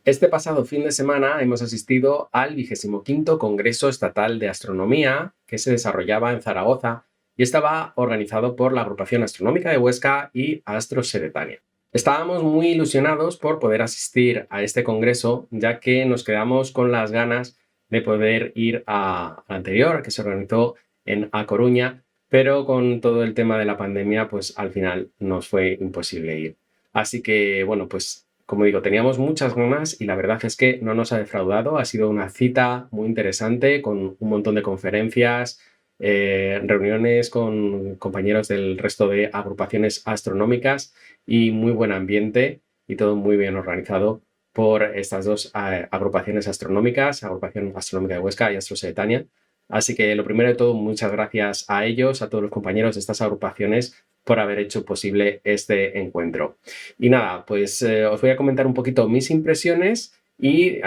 Este pasado fin de semana hemos asistido al 25º Congreso Estatal de Astronomía que se desarrollaba en Zaragoza y estaba organizado por la Agrupación Astronómica de Huesca y Astros Sedetania. Estábamos muy ilusionados por poder asistir a este congreso, ya que nos quedamos con las ganas de poder ir al anterior, que se organizó en A Coruña, pero con todo el tema de la pandemia, pues al final nos fue imposible ir. Así que, bueno, pues como digo, teníamos muchas ganas y la verdad es que no nos ha defraudado. Ha sido una cita muy interesante con un montón de conferencias, reuniones con compañeros del resto de agrupaciones astronómicas y muy buen ambiente y todo muy bien organizado por estas dos agrupaciones astronómicas, Agrupación Astronómica de Huesca y Astros Sedetania. Así que lo primero de todo, muchas gracias a ellos, a todos los compañeros de estas agrupaciones por haber hecho posible este encuentro. Y nada, pues os voy a comentar un poquito mis impresiones y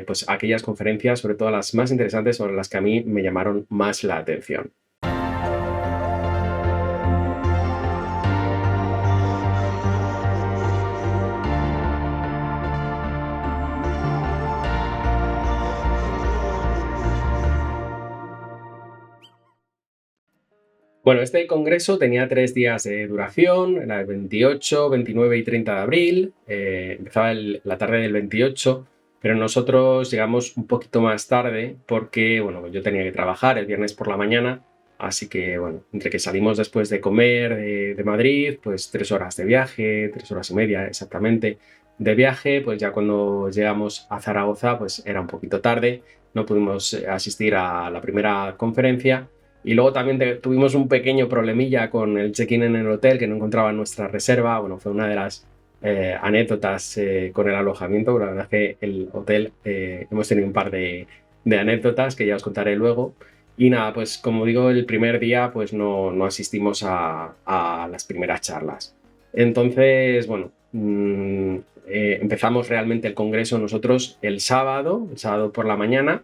pues aquellas conferencias, sobre todo las más interesantes, sobre las que a mí me llamaron más la atención. Bueno, este congreso tenía 3 días de duración, era el 28, 29 y 30 de abril, empezaba la tarde del 28, pero nosotros llegamos un poquito más tarde porque, bueno, yo tenía que trabajar el viernes por la mañana, así que, bueno, entre que salimos después de comer de Madrid, pues 3 horas de viaje, 3 horas y media exactamente de viaje, pues ya cuando llegamos a Zaragoza, pues era un poquito tarde, no pudimos asistir a la primera conferencia. Y luego también tuvimos un pequeño problemilla con el check-in en el hotel, que no encontraba nuestra reserva. Bueno, fue una de las anécdotas con el alojamiento. La verdad es que el hotel hemos tenido un par de anécdotas que ya os contaré luego. Y nada, pues como digo, el primer día pues no asistimos a las primeras charlas. Entonces, bueno, empezamos realmente el congreso nosotros el sábado por la mañana,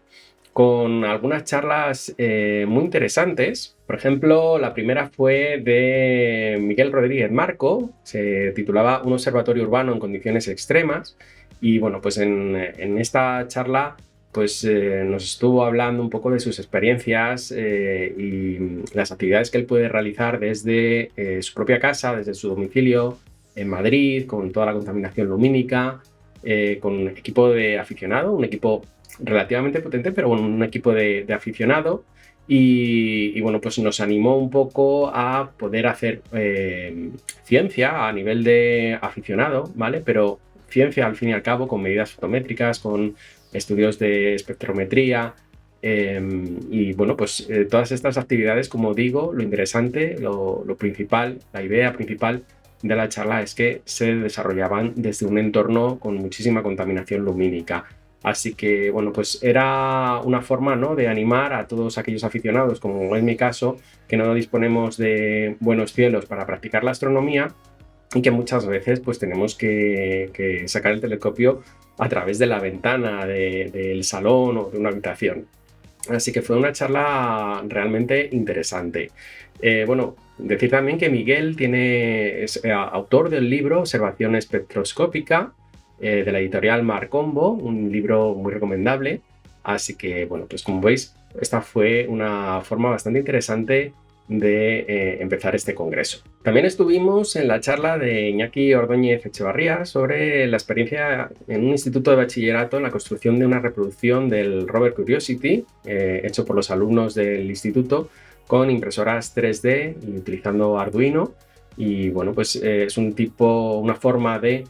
con algunas charlas muy interesantes. Por ejemplo, la primera fue de Miguel Rodríguez Marco, se titulaba Un observatorio urbano en condiciones extremas. Y bueno, pues en esta charla pues nos estuvo hablando un poco de sus experiencias y las actividades que él puede realizar desde su propia casa, desde su domicilio en Madrid, con toda la contaminación lumínica, con equipo de aficionado, un equipo relativamente potente, pero bueno, un equipo de aficionado. Y bueno, pues nos animó un poco a poder hacer ciencia a nivel de aficionado, ¿vale? Pero ciencia al fin y al cabo con medidas fotométricas, con estudios de espectrometría. Y bueno, pues todas estas actividades, como digo, lo interesante, lo principal, la idea principal de la charla es que se desarrollaban desde un entorno con muchísima contaminación lumínica. Así que, bueno, pues era una forma, ¿no?, de animar a todos aquellos aficionados, como es mi caso, que no disponemos de buenos cielos para practicar la astronomía y que muchas veces pues tenemos que sacar el telescopio a través de la ventana del salón o de una habitación. Así que fue una charla realmente interesante. Bueno, decir también que Miguel es autor del libro Observación espectroscópica de la editorial Marcombo, un libro muy recomendable. Así que, bueno, pues como veis, esta fue una forma bastante interesante de empezar este congreso. También estuvimos en la charla de Iñaki Ordóñez Echevarría sobre la experiencia en un instituto de bachillerato en la construcción de una reproducción del rover Curiosity, hecho por los alumnos del instituto con impresoras 3D y utilizando Arduino. Y bueno, pues es una forma de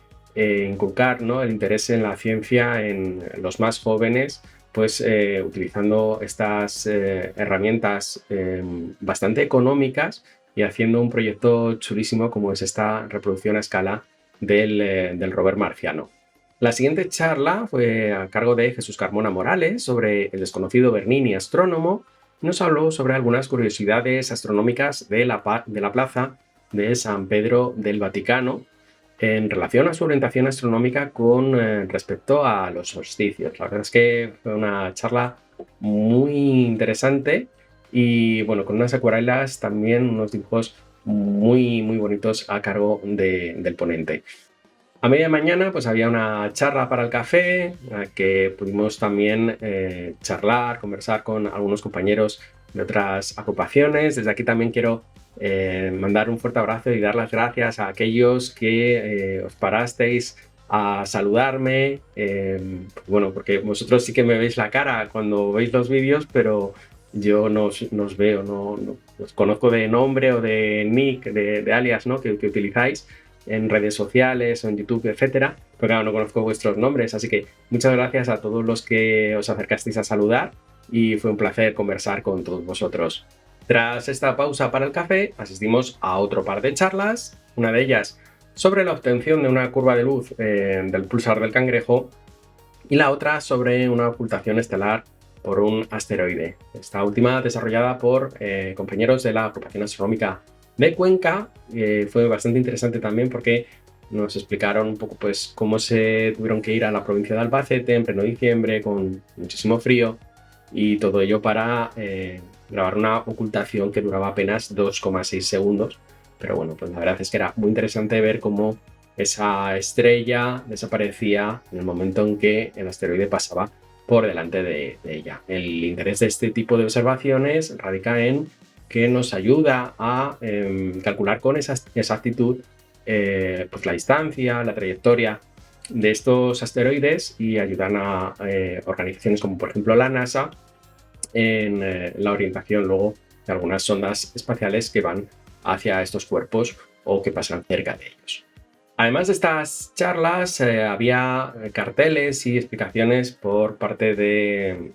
inculcar, ¿no?, el interés en la ciencia en los más jóvenes, pues utilizando estas herramientas bastante económicas y haciendo un proyecto chulísimo como es esta reproducción a escala del rover marciano. La siguiente charla fue a cargo de Jesús Carmona Morales sobre el desconocido Bernini astrónomo. Nos habló sobre algunas curiosidades astronómicas de la plaza de San Pedro del Vaticano en relación a su orientación astronómica con respecto a los solsticios. La verdad es que fue una charla muy interesante y bueno, con unas acuarelas también, unos dibujos muy bonitos a cargo del ponente. A media mañana pues había una charla para el café, en la que pudimos también charlar, conversar con algunos compañeros de otras agrupaciones. Desde aquí también quiero mandar un fuerte abrazo y dar las gracias a aquellos que os parasteis a saludarme. Bueno, porque vosotros sí que me veis la cara cuando veis los vídeos, pero yo no os veo, no os conozco de nombre o de nick, de alias, ¿no? que utilizáis en redes sociales o en YouTube, etcétera, pero claro, no conozco vuestros nombres, así que muchas gracias a todos los que os acercasteis a saludar y fue un placer conversar con todos vosotros. Tras esta pausa para el café, asistimos a otro par de charlas, una de ellas sobre la obtención de una curva de luz del pulsar del cangrejo y la otra sobre una ocultación estelar por un asteroide. Esta última desarrollada por compañeros de la agrupación astronómica de Cuenca. Fue bastante interesante también porque nos explicaron un poco pues cómo se tuvieron que ir a la provincia de Albacete en pleno diciembre con muchísimo frío y todo ello para grabar una ocultación que duraba apenas 2,6 segundos. Pero bueno, pues la verdad es que era muy interesante ver cómo esa estrella desaparecía en el momento en que el asteroide pasaba por delante de ella. El interés de este tipo de observaciones radica en que nos ayuda a calcular con exactitud pues la distancia, la trayectoria de estos asteroides y ayudan a organizaciones como por ejemplo la NASA en la orientación luego de algunas sondas espaciales que van hacia estos cuerpos o que pasan cerca de ellos. Además de estas charlas, había carteles y explicaciones por parte de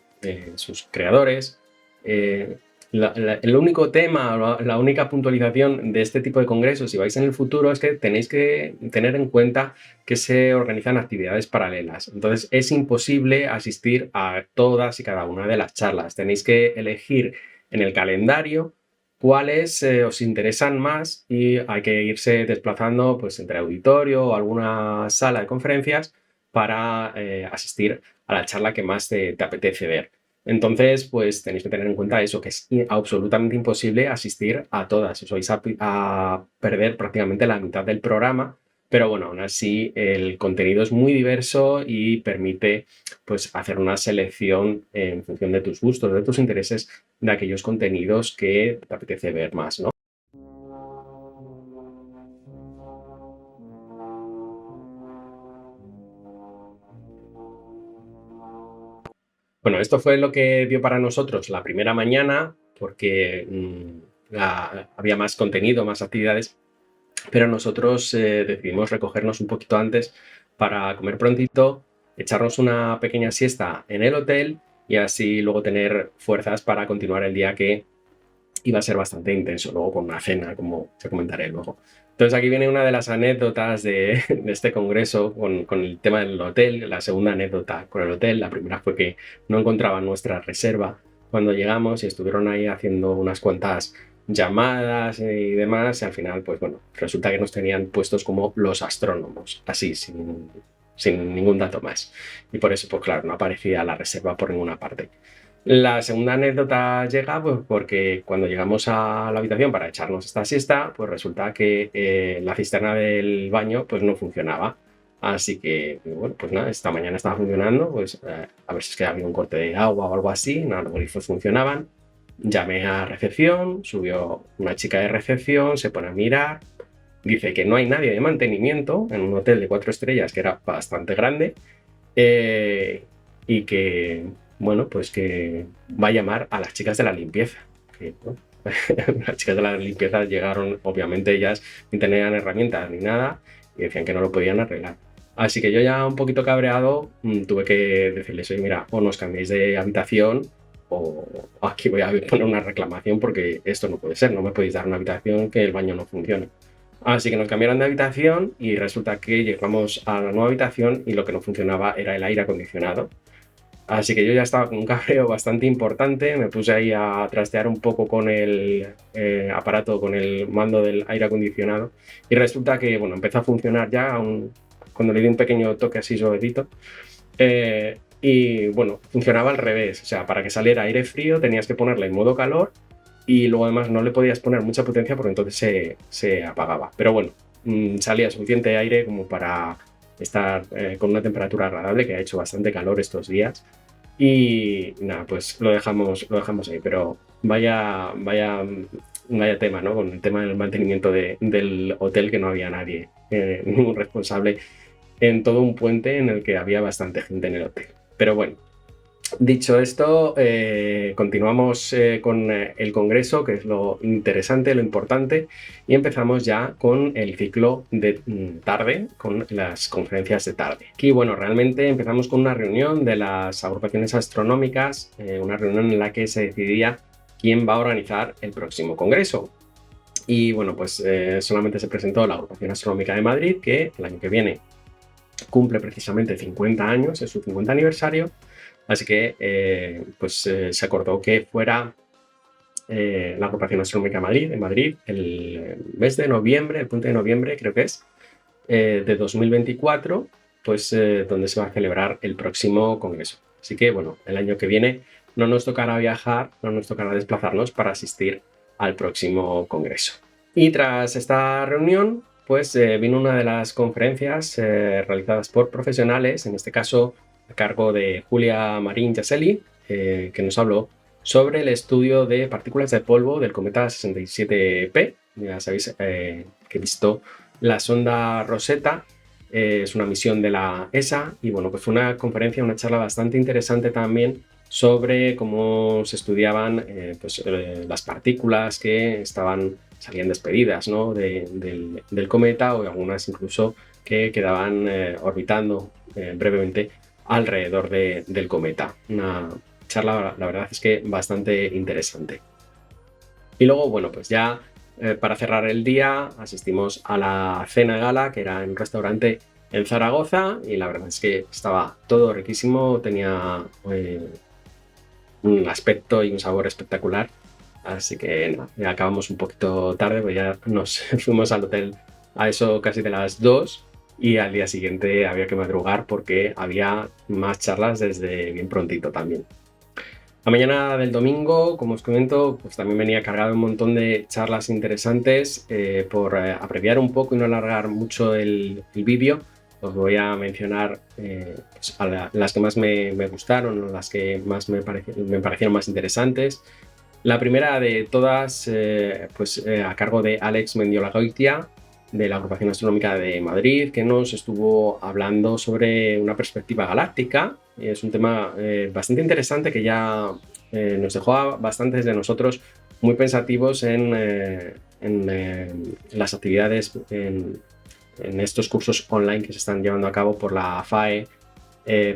sus creadores. El único tema, la única puntualización de este tipo de congresos, si vais en el futuro, es que tenéis que tener en cuenta que se organizan actividades paralelas. Entonces, es imposible asistir a todas y cada una de las charlas. Tenéis que elegir en el calendario cuáles os interesan más y hay que irse desplazando pues, entre auditorio o alguna sala de conferencias para asistir a la charla que más te apetece ver. Entonces, pues tenéis que tener en cuenta eso, que es absolutamente imposible asistir a todas. Os vais a perder prácticamente la mitad del programa, pero bueno, aún así el contenido es muy diverso y permite pues, hacer una selección en función de tus gustos, de tus intereses, de aquellos contenidos que te apetece ver más, ¿no? Bueno, esto fue lo que dio para nosotros la primera mañana, porque había más contenido, más actividades, pero nosotros decidimos recogernos un poquito antes para comer prontito, echarnos una pequeña siesta en el hotel y así luego tener fuerzas para continuar el día que iba a ser bastante intenso, luego con una cena, como te comentaré luego. Entonces aquí viene una de las anécdotas de este congreso con el tema del hotel, la segunda anécdota con el hotel. La primera fue que no encontraban nuestra reserva cuando llegamos y estuvieron ahí haciendo unas cuantas llamadas y demás, y al final, pues bueno, resulta que nos tenían puestos como los astrónomos, así, sin ningún dato más. Y por eso, pues claro, no aparecía la reserva por ninguna parte. La segunda anécdota llega pues, porque cuando llegamos a la habitación para echarnos esta siesta, pues resulta que la cisterna del baño pues, no funcionaba. Así que, bueno, pues nada, esta mañana estaba funcionando, pues a ver si es que había un corte de agua o algo así, nada, los grifos funcionaban. Llamé a recepción, subió una chica de recepción, se pone a mirar, dice que no hay nadie de mantenimiento en un hotel de 4 estrellas que era bastante grande y que, bueno, pues que va a llamar a las chicas de la limpieza. Que, ¿no? Las chicas de la limpieza llegaron, obviamente ellas ni tenían herramientas ni nada y decían que no lo podían arreglar. Así que yo ya un poquito cabreado tuve que decirles, oye, mira, o nos cambiéis de habitación o aquí voy a poner una reclamación porque esto no puede ser, no me podéis dar una habitación que el baño no funcione. Así que nos cambiaron de habitación y resulta que llegamos a la nueva habitación y lo que no funcionaba era el aire acondicionado. Así que yo ya estaba con un cabreo bastante importante, me puse ahí a trastear un poco con el aparato, con el mando del aire acondicionado y resulta que, bueno, empezó a funcionar ya cuando le di un pequeño toque así suavecito. Y bueno, funcionaba al revés, o sea, para que saliera aire frío tenías que ponerle en modo calor y luego además no le podías poner mucha potencia porque entonces se apagaba. Pero bueno, salía suficiente aire como para estar con una temperatura agradable, que ha hecho bastante calor estos días. Y nada, pues lo dejamos ahí, pero vaya tema, ¿no? Con el tema del mantenimiento del hotel, que no había nadie, ningún responsable en todo un puente en el que había bastante gente en el hotel. Pero bueno, dicho esto, continuamos con el congreso, que es lo interesante, lo importante, y empezamos ya con el ciclo de tarde, con las conferencias de tarde. Aquí, bueno, realmente empezamos con una reunión de las agrupaciones astronómicas, una reunión en la que se decidía quién va a organizar el próximo congreso. Y bueno, pues solamente se presentó la Agrupación Astronómica de Madrid, que el año que viene cumple precisamente 50 años, es su 50 aniversario. Así que se acordó que fuera la Agrupación Astronómica de Madrid, el mes de noviembre, el punto de noviembre creo que es, de 2024, donde se va a celebrar el próximo congreso. Así que bueno, el año que viene no nos tocará viajar, no nos tocará desplazarnos para asistir al próximo congreso. Y tras esta reunión, vino una de las conferencias realizadas por profesionales, en este caso a cargo de Julia Marín Yaselli, que nos habló sobre el estudio de partículas de polvo del cometa 67P. Ya sabéis que he visto la sonda Rosetta, es una misión de la ESA, y bueno, pues fue una conferencia, una charla bastante interesante también sobre cómo se estudiaban las partículas que salían despedidas, ¿no? del cometa, o algunas incluso que quedaban orbitando brevemente alrededor del cometa. Una charla, la verdad es que bastante interesante. Y luego, bueno, pues ya para cerrar el día asistimos a la cena gala, que era en un restaurante en Zaragoza, y la verdad es que estaba todo riquísimo, tenía un aspecto y un sabor espectacular. Así que nada, ya acabamos un poquito tarde, pues ya nos fuimos al hotel a eso casi de las 2, y al día siguiente había que madrugar porque había más charlas desde bien prontito también. La mañana del domingo, como os comento, pues también venía cargado un montón de charlas interesantes. Por abreviar un poco y no alargar mucho el vídeo, os voy a mencionar las que más me gustaron, o las que más me parecieron más interesantes. La primera de todas, a cargo de Alex Mendiola-Goitia, de la Agrupación Astronómica de Madrid, que nos estuvo hablando sobre una perspectiva galáctica. Es un tema bastante interesante, que ya nos dejó a bastantes de nosotros muy pensativos en las actividades, en estos cursos online que se están llevando a cabo por la FAE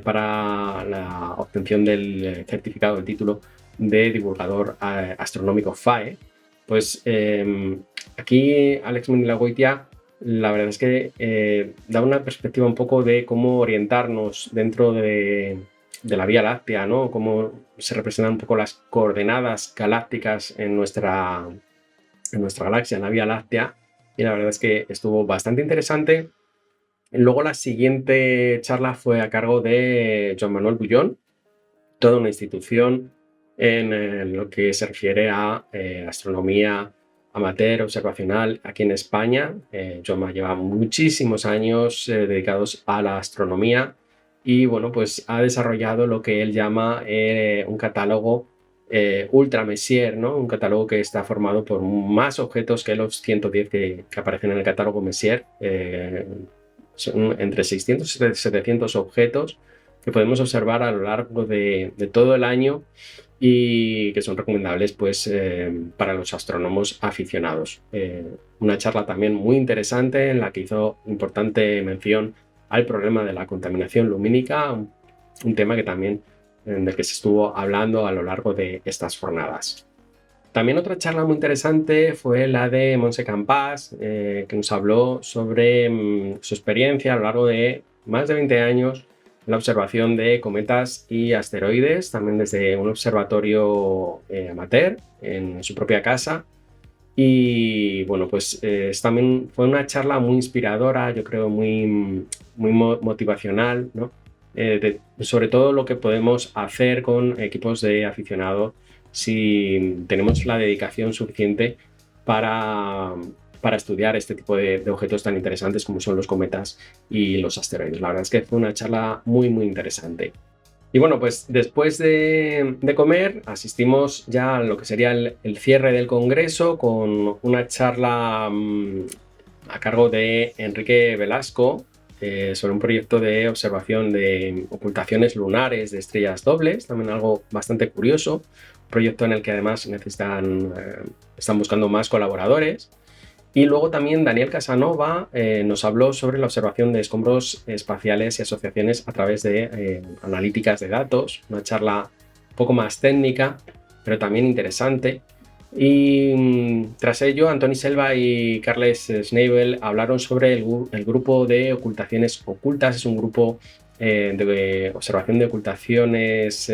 para la obtención del certificado, del título de divulgador astronómico FAE. Aquí Alex Mendiola-Goitia, la verdad es que da una perspectiva un poco de cómo orientarnos dentro de la Vía Láctea, ¿no? Cómo se representan un poco las coordenadas galácticas en nuestra galaxia, en la Vía Láctea, y la verdad es que estuvo bastante interesante. Luego la siguiente charla fue a cargo de Joan Manuel Bullón, toda una institución en lo que se refiere a astronomía amateur, observacional aquí en España. Joan lleva muchísimos años dedicados a la astronomía, y bueno, pues ha desarrollado lo que él llama un catálogo Ultra Messier, ¿no? Un catálogo que está formado por más objetos que los 110 que aparecen en el catálogo Messier. Son entre 600 y 700 objetos que podemos observar a lo largo de todo el año, y que son recomendables para los astrónomos aficionados. Una charla también muy interesante, en la que hizo importante mención al problema de la contaminación lumínica, un tema que también del que se estuvo hablando a lo largo de estas jornadas. También otra charla muy interesante fue la de Montse Campas, que nos habló sobre su experiencia a lo largo de más de 20 años en la observación de cometas y asteroides, también desde un observatorio amateur en su propia casa. Y bueno, también fue una charla muy inspiradora, yo creo muy motivacional, ¿no? Sobre todo lo que podemos hacer con equipos de aficionados si tenemos la dedicación suficiente para para estudiar este tipo de objetos tan interesantes como son los cometas y los asteroides. La verdad es que fue una charla muy, muy interesante. Y bueno, pues después de comer asistimos ya a lo que sería el cierre del congreso con una charla a cargo de Enrique Velasco sobre un proyecto de observación de ocultaciones lunares de estrellas dobles, también algo bastante curioso, un proyecto en el que además están buscando más colaboradores. Y luego también Daniel Casanova nos habló sobre la observación de escombros espaciales y asociaciones a través de analíticas de datos, una charla un poco más técnica, pero también interesante. Y tras ello, Antoni Selva y Carles Schnabel hablaron sobre el grupo de ocultaciones ocultas. Es un grupo de observación de ocultaciones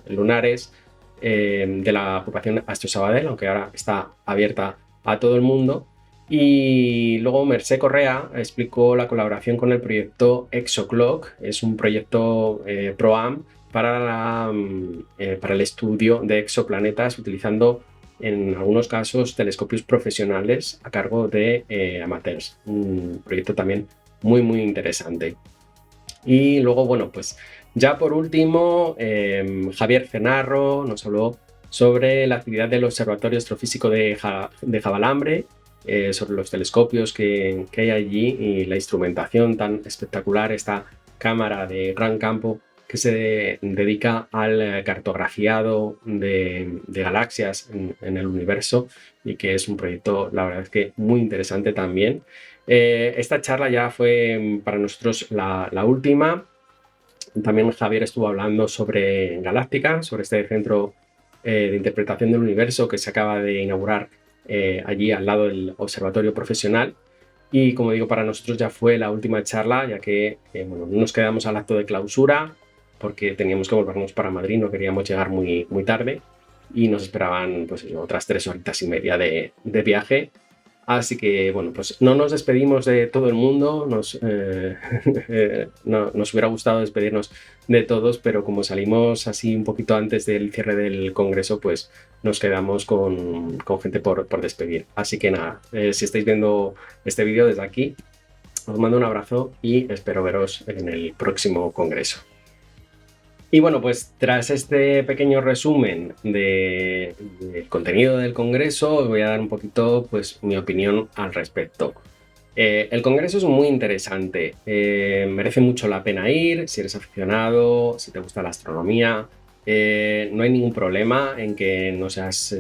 lunares de la agrupación Astro Sabadell, aunque ahora está abierta a todo el mundo. Y luego Mercé Correa explicó la colaboración con el proyecto ExoClock. Es un proyecto ProAm para el estudio de exoplanetas utilizando en algunos casos telescopios profesionales a cargo de amateurs. Un proyecto también muy, muy interesante. Y luego, bueno, pues ya por último, Javier Cenarro nos habló sobre la actividad del Observatorio Astrofísico de Javalambre, sobre los telescopios que hay allí y la instrumentación tan espectacular, esta cámara de gran campo que se dedica al cartografiado de galaxias en el universo y que es un proyecto, la verdad es que muy interesante también. Esta charla ya fue para nosotros la última. También Javier estuvo hablando sobre Galáctica, sobre este centro de interpretación del universo que se acaba de inaugurar allí al lado del observatorio profesional. Y como digo, para nosotros ya fue la última charla, ya que bueno, no nos quedamos al acto de clausura porque teníamos que volvernos para Madrid, no queríamos llegar muy, muy tarde y nos esperaban pues, otras 3 horitas y media de viaje. Así que, bueno, pues no nos despedimos de todo el mundo, nos hubiera gustado despedirnos de todos, pero como salimos así un poquito antes del cierre del congreso, pues nos quedamos con gente por despedir. Así que nada, si estáis viendo este vídeo desde aquí, os mando un abrazo y espero veros en el próximo congreso. Y bueno, pues tras este pequeño resumen del contenido del Congreso, os voy a dar un poquito pues, mi opinión al respecto. El Congreso es muy interesante, merece mucho la pena ir si eres aficionado, si te gusta la astronomía. No hay ningún problema en que no seas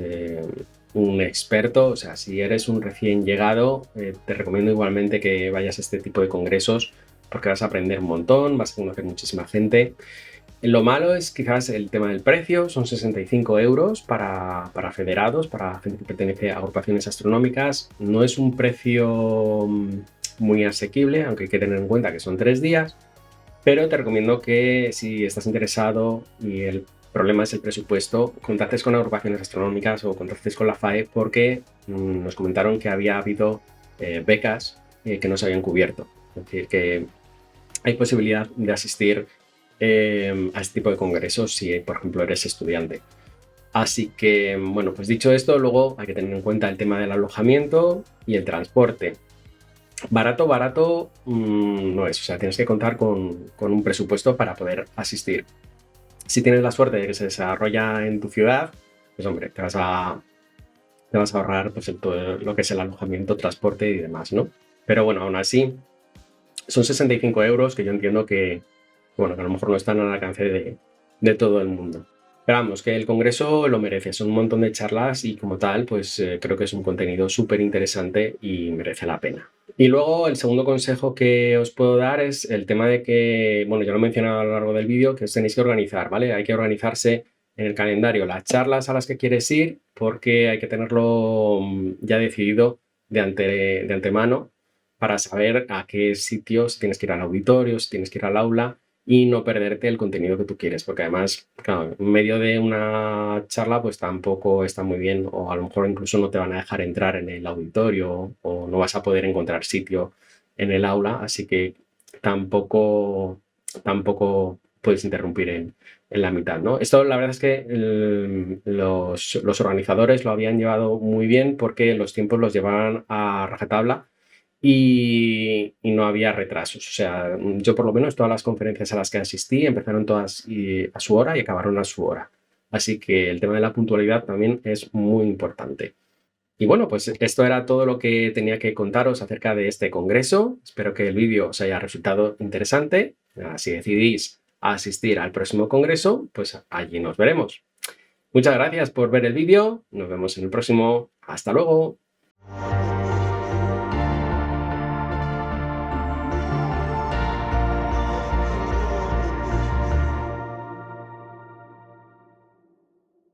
un experto, o sea, si eres un recién llegado, te recomiendo igualmente que vayas a este tipo de congresos porque vas a aprender un montón, vas a conocer muchísima gente. Lo malo es quizás el tema del precio, son 65 euros para federados, para gente que pertenece a agrupaciones astronómicas. No es un precio muy asequible, aunque hay que tener en cuenta que son 3 días, pero te recomiendo que si estás interesado y el problema es el presupuesto, contactes con agrupaciones astronómicas o contactes con la FAE porque nos comentaron que había habido becas que no se habían cubierto. Es decir, que hay posibilidad de asistir a este tipo de congresos si, por ejemplo, eres estudiante. Así que, bueno, pues dicho esto, luego hay que tener en cuenta el tema del alojamiento y el transporte. Barato no es, o sea, tienes que contar con un presupuesto para poder asistir. Si tienes la suerte de que se desarrolla en tu ciudad, pues hombre, te vas a ahorrar pues, todo lo que es el alojamiento, transporte y demás, ¿no? Pero bueno, aún así, son 65 euros que yo entiendo que, bueno, que a lo mejor no están al alcance de todo el mundo. Pero vamos, que el congreso lo merece, son un montón de charlas y como tal, pues creo que es un contenido súper interesante y merece la pena. Y luego el segundo consejo que os puedo dar es el tema de que, bueno, yo lo he mencionado a lo largo del vídeo, que os tenéis que organizar, ¿vale? Hay que organizarse en el calendario las charlas a las que quieres ir porque hay que tenerlo ya decidido de antemano para saber a qué sitios tienes que ir al auditorio, si tienes que ir al aula y no perderte el contenido que tú quieres, porque además, claro, en medio de una charla pues tampoco está muy bien o a lo mejor incluso no te van a dejar entrar en el auditorio o no vas a poder encontrar sitio en el aula, así que tampoco puedes interrumpir en la mitad, ¿no? Esto la verdad es que los organizadores lo habían llevado muy bien porque los tiempos los llevaban a rajatabla y no había retrasos. O sea, yo por lo menos todas las conferencias a las que asistí empezaron todas a su hora y acabaron a su hora. Así que el tema de la puntualidad también es muy importante. Y bueno, pues esto era todo lo que tenía que contaros acerca de este congreso. Espero que el vídeo os haya resultado interesante. Si decidís asistir al próximo congreso, pues allí nos veremos. Muchas gracias por ver el vídeo. Nos vemos en el próximo. Hasta luego.